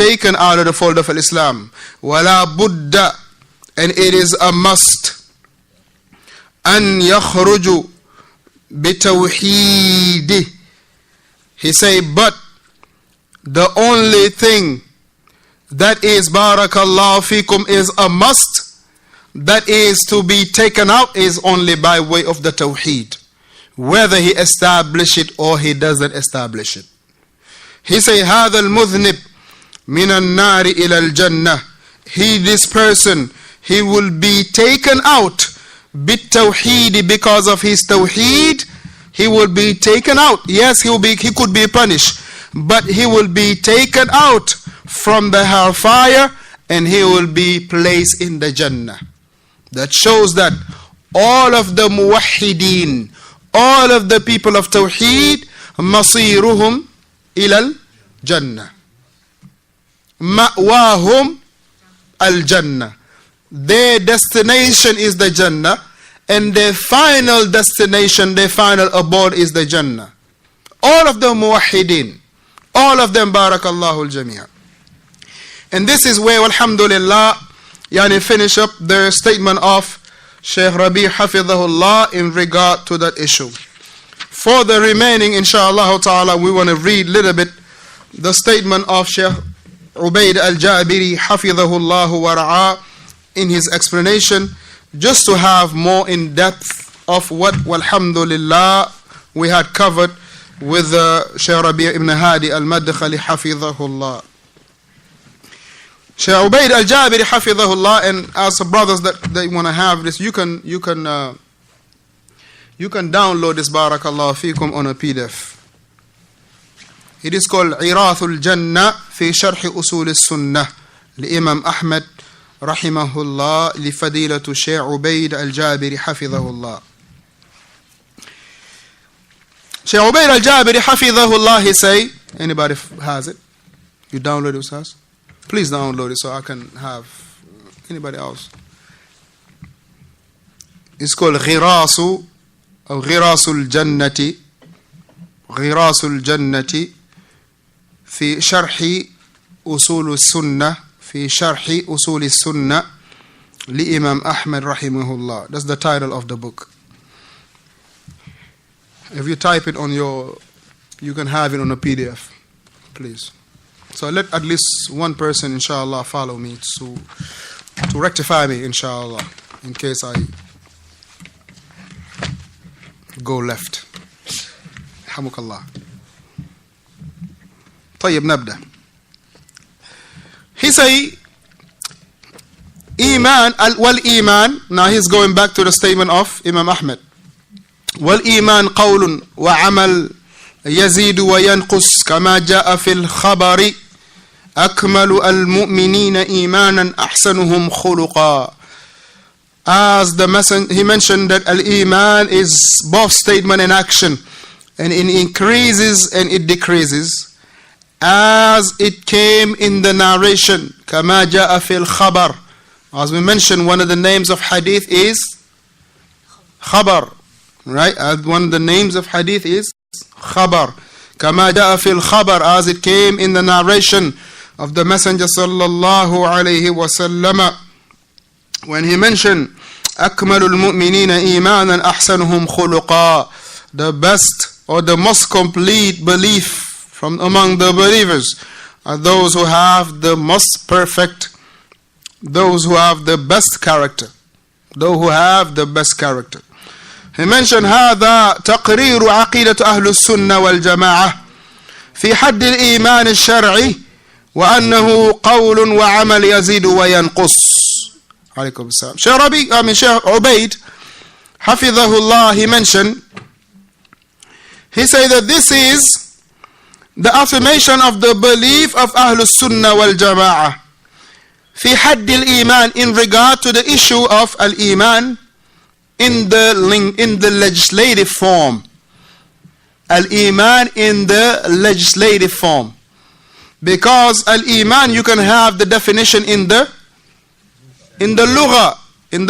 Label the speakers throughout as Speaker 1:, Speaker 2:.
Speaker 1: taken out of the fold of Islam. وَلَا بُدَّ, and it is a must. أَنْ يَخْرُجُ بِتَوْحِيدِ. He say, but the only thing that is, barakallahu fikum, is a must, that is to be taken out, is only by way of the tawheed, whether he establish it or he doesn't establish it. He say, هذا المذنب من النار إلى الجنة. He, this person, he will be taken out بالتوحيد, because of his tawheed. He will be taken out. Yes, he could be punished, but he will be taken out from the hellfire and he will be placed in the Jannah. That shows that all of the muwahhideen, all of the people of Tawheed, masiruhum ilal Jannah. Ma'wahum al Jannah. Their destination is the Jannah, and their final destination, their final abode is the Jannah. All of them muwahhideen. All of them, barakallahu al-jamia. And this is where, alhamdulillah, finish up the statement of Shaykh Rabee hafidhahullah in regard to that issue. For the remaining, inshallah ta'ala, we want to read a little bit the statement of Shaykh Ubaid al-Jabiri hafidhahullah wa ra'a in his explanation, just to have more in depth of what, alhamdulillah, we had covered with Shaykh Rabee ibn Hadi al-Madkhali hafidhahullah. Shaykh Ubaid al-Jabiri hafidhahullah, and as brothers that they want to have this, you can download this, barakallahu fikum, on a PDF. It is called Irathul Jannah fi Sharh Usool As-Sunnah li Imam Ahmad rahimahullah li fadilatu Shaykh Ubaid al-Jabiri hafidhahullah. Shaykh Ubaid al-Jabiri hafidhahullah, he say, anybody has it? You download it, Ustaz? Please download it so I can have anybody else. It's called Ghirasul Jannati. Ghirasul Jannati fi Sharh Usool As-Sunnah. Fi Sharh Usool As-Sunnah li Imam Ahmad rahimahullah. That's the title of the book. If you type it on you can have it on a PDF, please. So let at least one person, inshallah, follow me to rectify me, inshallah, in case I go left. Hamukallah. طيب نبدأ. He say, Iman, wal Iman. Now he's going back to the statement of Imam Ahmad. Wal Iman qawlun wa amal يزيد وينقص كما جاء في الخبر أكمل المؤمنين إيمانا أحسنهم خلقا. As the messenger, he mentioned that al-Iman is both statement and action, and it increases and it decreases as it came in the narration. كما جاء في الخبر. As we mentioned, one of the names of hadith is khabar, right? One of the names of hadith is khabar. كما جاء في الخبر, as it came in the narration of the Messenger sallallahu alayhi wa sallam, when he mentioned أكمل المؤمنين إيمانا أحسنهم خلقا, the best or the most complete belief from among the believers are those who have the most perfect, those who have the best character, those who have the best character. He mentioned هذا تقرير عقيدة أهل السنة والجماعة في حد الإيمان الشرعي وأنه قول وعمل يزيد وينقص. عليكم السلام. Shaykh Ubaid Hafidhahullah, he mentioned, he said that this is the affirmation of the belief of Ahlus Sunnah wal Jama'ah fi hadd al-Iman, in regard to the issue of al-Iman in the legislative form. Al-Iman in the legislative form. Because al-Iman, you can have the definition in the lugha. In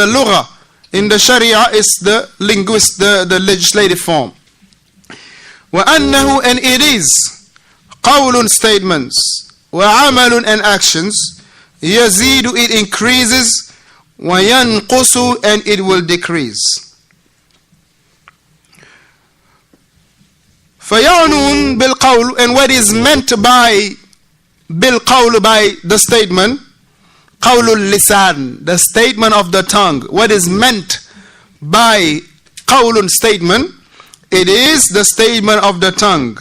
Speaker 1: the Sharia is the the legislative form. وَأَنَّهُ, and it is قول statements وعمل and actions, يزيد it increases, وينقص and it will decrease. فيعنون بالقول, and what is meant by بالقول, by the statement, قول اللسان, the statement of the tongue. What is meant by قول statement? It is the statement of the tongue.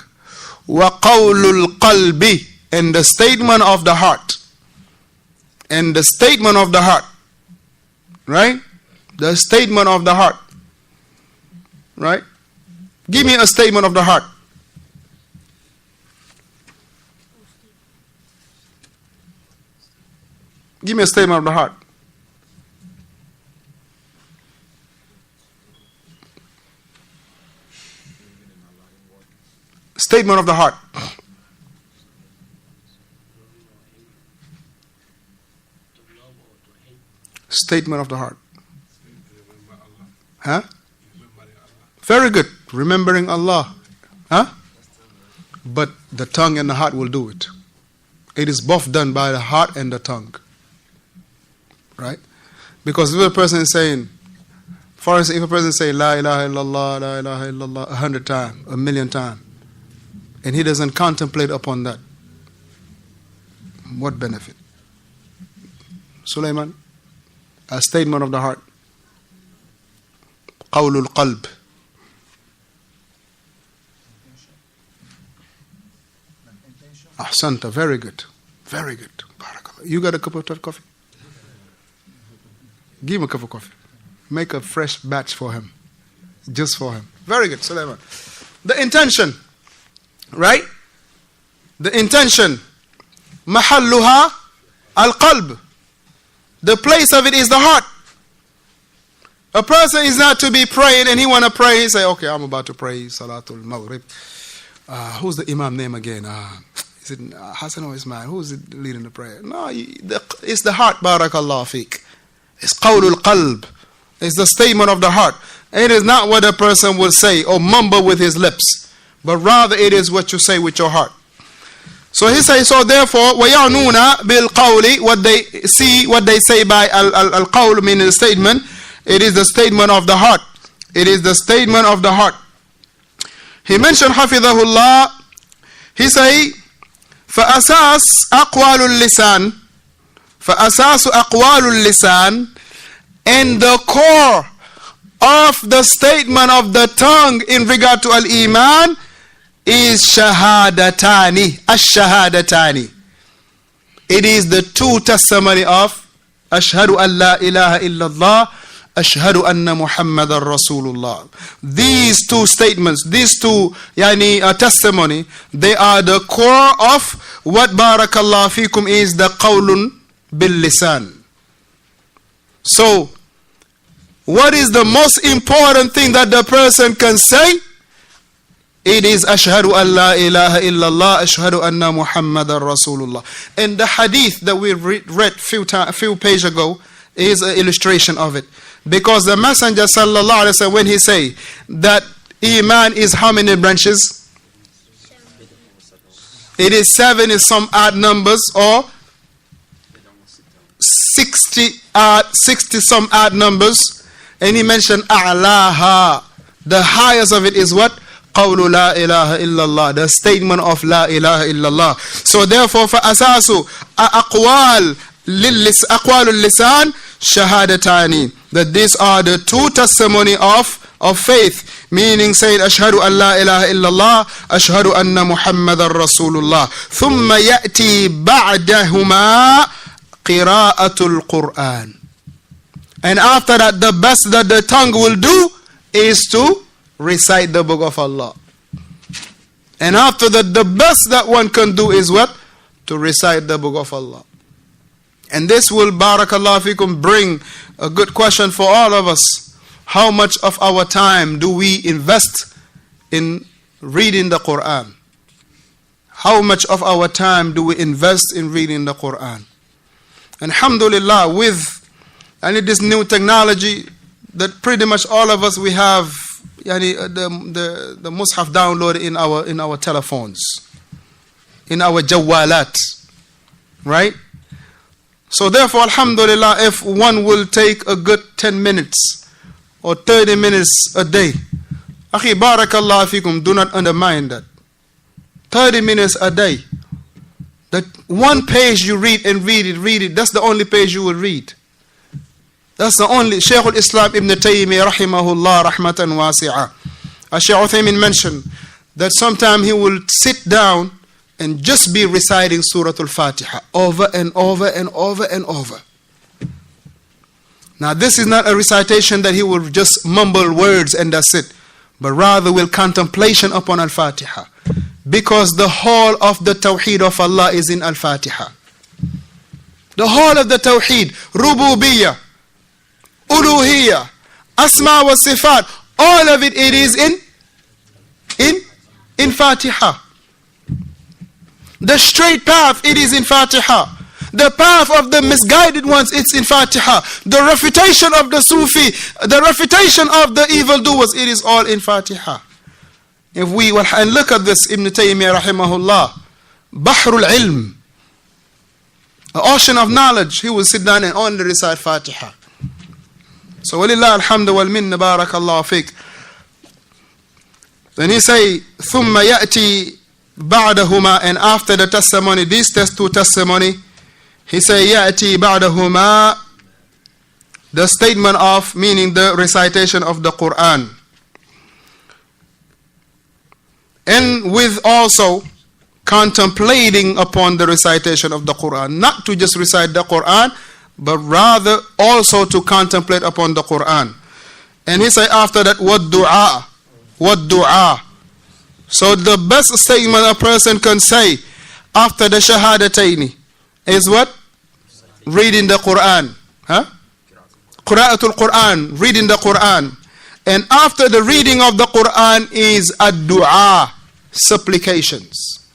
Speaker 1: وقول القلب, and the statement of the heart. And the statement of the heart. Right? The statement of the heart. Right? Give me a statement of the heart. Give me a statement of the heart. Statement of the heart. Statement of the heart. Huh? Very good. Remembering Allah. Huh? But the tongue and the heart will do it. It is both done by the heart and the tongue. Right? Because if a person is saying, for instance, if a person say La ilaha illallah, La ilaha illallah 100 times, 1,000,000 times, and he doesn't contemplate upon that, what benefit? Sulaiman, a statement of the heart. قول القلب. Ahsanta, very good. Very good. Barakallah. You got a cup of coffee? Give him a cup of coffee. Make a fresh batch for him. Just for him. Very good, Sulaiman. The intention. Right? The intention. Mahalluha al-qalb. The place of it is the heart. A person is not to be praying and he want to pray. He say, okay, I'm about to pray Salatul Maghrib. Who's the Imam name again? Is it Hassan or Ismail? Who's it leading the prayer? No, it's the heart, Barakallah Fiqh. It's qawlul qalb. It's the statement of the heart. It is not what a person will say or mumble with his lips, but rather it is what you say with your heart. So he says, so therefore, وَيَعْنُونَ بِالْقَوْلِ, what they see, what they say by al-qawl, meaning the statement, it is the statement of the heart. It is the statement of the heart. He mentioned, حفظه he say, فَأَسَاسُ أَقْوَالُ اللِّسَانِ فَأَسَاسُ أَقْوَالُ اللِّسَانِ, and the core of the statement of the tongue in regard to al-iman is shahadatani, ash-shahadatani. It is the two testimony of ashhadu an la ilaha illallah, ashhadu anna muhammadar rasulullah. These two statements, these two testimony, they are the core of what barakallah fikum is the qawlun bil lisan. So what is the most important thing that the person can say? It is ashhadu an la ilaha illallah, ashhadu anna muhammadar rasulullah. And the hadith that we read few pages ago is an illustration of it. Because the Messenger sallallahu alaihi wasallam, when he say that iman is how many branches? It is 7 is some odd numbers, or 60 some odd numbers. And he mentioned a'laha. The highest of it is what? قول لا إله إلا الله, the statement of لا إله إلا الله. So therefore فأساس أقوال اللسان شهادتان, that these are the two testimony of faith, meaning saying أشهد أن لا إله إلا الله, أشهد أن محمد رسول الله. ثم يأتي بعدهما قراءة القرآن. And after that, the best that the tongue will do is to recite the book of Allah. And after that, the best that one can do is what? To recite the book of Allah. And this will, barakallah fikum, bring a good question for all of us. How much of our time do we invest in reading the Quran? How much of our time do we invest in reading the Quran? And alhamdulillah, with this new technology, that pretty much all of us, we have the mushaf downloaded in our telephones, in our jawalat. Right? So therefore, alhamdulillah, if one will take a good 10 minutes or 30 minutes a day, akhi, barakallah fikum, do not undermine that. 30 minutes a day. That one page you read and read it, that's the only page you will read. That's the only. Shaykh al-Islam Ibn Taymiyyah rahimahullah rahmatan wasi'ah. As Shaykh Uthaymin mentioned, that sometime he will sit down and just be reciting Surah Al-Fatiha over and over and over and over. Now this is not a recitation that he will just mumble words and that's it, but rather will contemplation upon Al-Fatiha. Because the whole of the Tawheed of Allah is in Al-Fatiha. The whole of the Tawheed, Rububiyyah, Uluhiyyah, Asma wa Sifat, all of it is in Fatiha. The straight path, it is in Fatiha. The path of the misguided ones, it's in Fatiha. The refutation of the Sufi, the refutation of the evildoers, it is all in Fatiha. If we will, and look at this, Ibn Taymiyyah rahimahullah, Bahrul Ilm, the ocean of knowledge, he will sit down and only recite Fatiha. So walillah alhamdu wal minna barakallahu fiqh. Then he say, ثُمَّ يَأْتِي بَعْدَهُمَا, and after the testimony, these two testimony, he say, يَأْتِي بَعْدَهُمَا, the statement of, meaning the recitation of the Quran. And with also contemplating upon the recitation of the Quran. Not to just recite the Quran, but rather also to contemplate upon the Quran. And he say after that, وَالدُّعَاء. وَالدُّعَاء. So the best statement a person can say after the shahadataini is what? Reading the Quran. Qira'atul Quran, reading the Quran. And after the reading of the Quran is ad-du'a, supplications.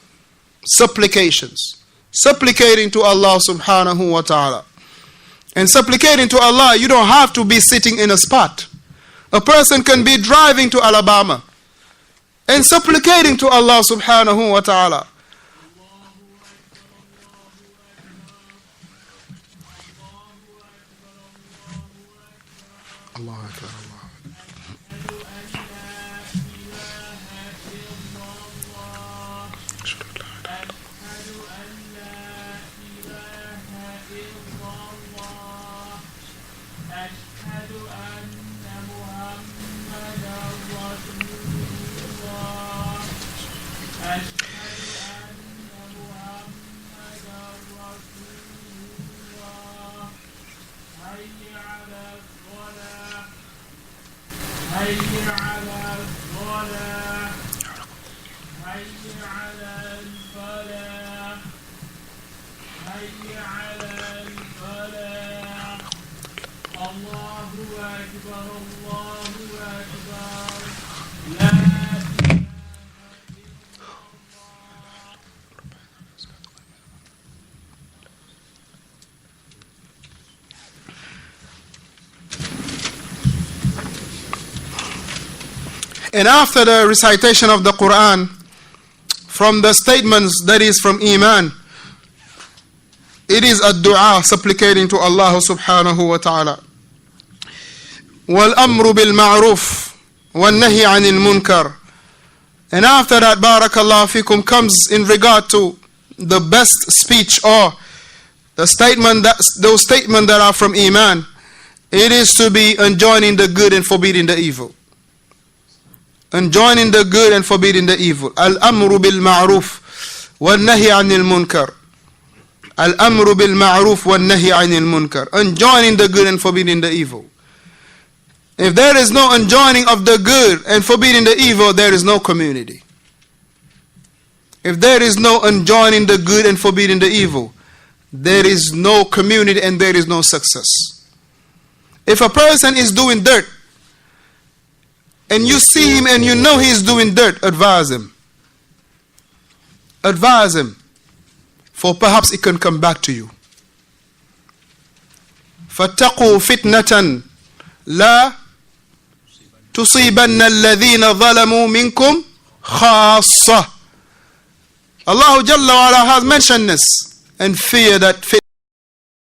Speaker 1: Supplications. Supplicating to Allah subhanahu wa ta'ala. And supplicating to Allah, you don't have to be sitting in a spot. A person can be driving to Alabama and supplicating to Allah subhanahu wa ta'ala. Allah Akbar, Allah. And after the recitation of the Quran, from the statements that is from Iman, it is a dua, supplicating to Allah subhanahu wa ta'ala. وَالْأَمْرُ بِالْمَعْرُوفِ وَالنَّهِي عَنِ الْمُنْكَرِ. And after that, barakallahu fikum, comes in regard to the best speech or the statement that, those statements that are from Iman. It is to be enjoining the good and forbidding the evil. Enjoining the good and forbidding the evil. Al-amru bil-ma'ruf wal-nahi anil munkar. Al-amru bil-ma'ruf wal-nahi anil munkar. Enjoining the good and forbidding the evil. If there is no enjoining of the good and forbidding the evil, there is no community. If there is no enjoining the good and forbidding the evil, there is no community and there is no success. If a person is doing dirt, and you see him and you know he is doing dirt, advise him. Advise him. For perhaps it can come back to you. فَاتَّقُوا فِتْنَةً لَا تُصِيبَنَّ الَّذِينَ ظَلَمُوا مِنْكُمْ خَاصَّةً. Allah Jalla wa Ala has mentioned this. and fear that